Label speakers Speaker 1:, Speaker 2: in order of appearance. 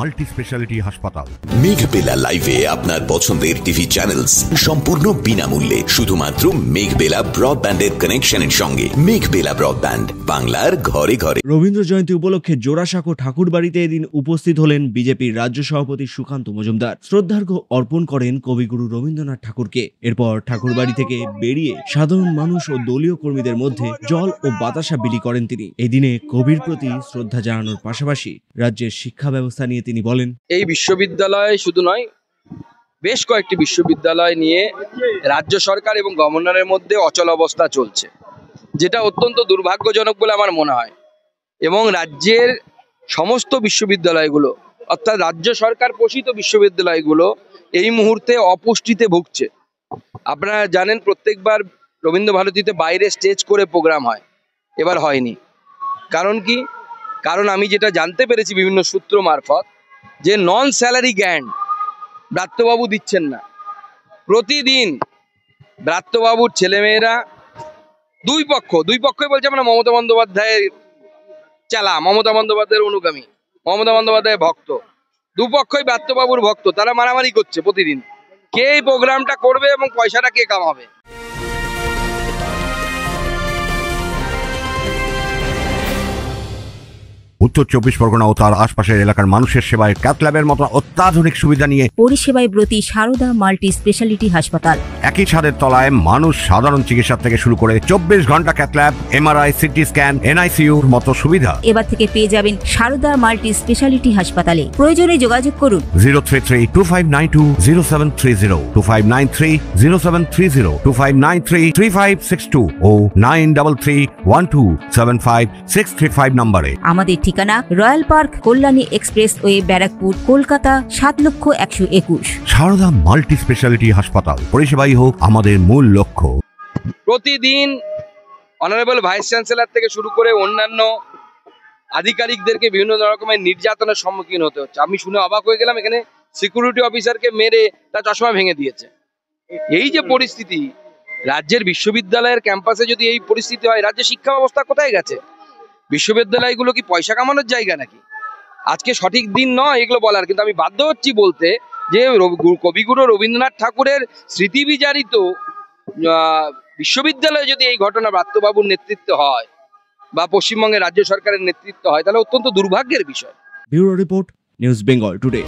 Speaker 1: Multi speciality হাসপাতাল।
Speaker 2: মেঘবেলা লাইভে আপনার পছন্দের টিভি চ্যানেলস সম্পূর্ণ বিনামূল্যে, শুধুমাত্র মেঘবেলা ব্রডব্যান্ডের কানেকশনের সঙ্গে। মেঘবেলা ব্রডব্যান্ড, বাংলার ঘরে ঘরে।
Speaker 3: রবীন্দ্র জয়ন্তী উপলক্ষে জোড়াসাঁকো ঠাকুর বাড়িতে এদিন উপস্থিত হলেন বিজেপির রাজ্য সভাপতি সুকান্ত মজুমদার। শ্রদ্ধার্ঘ্য অর্পণ করেন কবিগুরু রবীন্দ্রনাথ ঠাকুরকে। এরপর ঠাকুর বাড়ি থেকে বেরিয়ে সাধারণ মানুষ ও দলীয় কর্মীদের মধ্যে জল ও বাতাসা বিলি করেন তিনি। এই দিনে কবির প্রতি শ্রদ্ধা জানানোর পাশাপাশি রাজ্যের শিক্ষা ব্যবস্থা নিয়ে তিনি বলেন,
Speaker 4: এই বিশ্ববিদ্যালয় শুধু নয়, বেশ কয়েকটি বিশ্ববিদ্যালয় নিয়ে রাজ্য সরকার এবং গভর্নরের মধ্যে অচল অবস্থা চলছে, যেটা অত্যন্ত দুর্ভাগ্যজনক বলে আমার মনে হয়। এবং রাজ্যের সমস্ত বিশ্ববিদ্যালয়গুলো, অর্থাৎ রাজ্য সরকার পোষিত বিশ্ববিদ্যালয়গুলো এই মুহূর্তে অপুষ্টিতে ভুগছে। আপনারা জানেন, প্রত্যেকবার রবীন্দ্রভারতীতে বাইরে স্টেজ করে প্রোগ্রাম হয়, এবার হয়নি। কারণ কি? কারণ আমি যেটা জানতে পেরেছি বিভিন্ন সূত্র মারফত, যে নন স্যালারি গ্র্যান্ট ব্রাত্যবাবু দিচ্ছেন না। প্রতিদিন ব্রাত্যবাবুর ছেলেমেয়েরা দুই পক্ষই বলছে আমরা মমতা বন্দ্যোপাধ্যায়ের চালা, মমতা বন্দ্যোপাধ্যায়ের অনুগামী, মমতা বন্দ্যোপাধ্যায়ের ভক্ত। দুপক্ষই ব্রাত্যবাবুর ভক্ত, তারা মারামারি করছে প্রতিদিন, কে এই প্রোগ্রামটা করবে এবং পয়সাটা কে কামাবে।
Speaker 1: উত্তর 24 পরগনা ও তার আশপাশের এলাকার মানুষের সেবায় ক্যাথ ল্যাবের মতো অত্যাধুনিক সুবিধা নিয়ে
Speaker 5: পরিষেবায় ব্রতী সারদা মাল্টি স্পেশালিটি হাসপাতাল।
Speaker 1: একই ছাদের তলায় মানুষ সাধারণ চিকিৎসা থেকে শুরু করে 24 ঘন্টা cath lab, MRI, CT scan, এনআইসিইউর মতো সুবিধা
Speaker 5: এবার থেকে পেয়ে যাবেন সারদা মাল্টি স্পেশালিটি হাসপাতালে। প্রয়োজনে যোগাযোগ করুন
Speaker 1: 033-2592-0730, 2593-0730, 2593-3562 ও 9331275635 নম্বরে।
Speaker 5: আমাদের ঠিকানা Royal Park, Kalyani expressway, Barrackpore, Kolkata 7,01,021।
Speaker 1: Sarada multi speciality হাসপাতাল, পরিষেবাই হোক আমাদের মূল লক্ষ্য।
Speaker 4: প্রতিদিন অনারেবল ভাইস চ্যান্সেলর থেকে শুরু করে অন্যান্য আধিকারিকদেরকে বিভিন্ন রকমের নির্যাতনের সম্মুখীন হতে হচ্ছে। আমি শুনে অবাক হয়ে গেলাম, এখানে সিকিউরিটি অফিসারকে মেরে তার চশমা ভেঙে দিয়েছে। এই যে পরিস্থিতি, রাজ্যের বিশ্ববিদ্যালয়ের ক্যাম্পাসে যদি এই পরিস্থিতি হয়, রাজ্যের শিক্ষা ব্যবস্থা কোথায় গেছে? বিশ্ববিদ্যালয়গুলো কি পয়সা কামানোর জায়গা নাকি? আজকে সঠিক দিন নয় এগুলো বলার, কিন্তু আমি বাধ্য হচ্ছি বলতে যে কবিগুরু রবীন্দ্রনাথ ঠাকুরের স্মৃতি বিজারিত বিশ্ববিদ্যালয়ে যদি এই ঘটনা ব্রাত্যবাবুর নেতৃত্ব হয় বা পশ্চিমবঙ্গের রাজ্য সরকারের নেতৃত্ব হয়, তাহলে অত্যন্ত দুর্ভাগ্যের বিষয়।
Speaker 3: Bureau report, news Bengal today.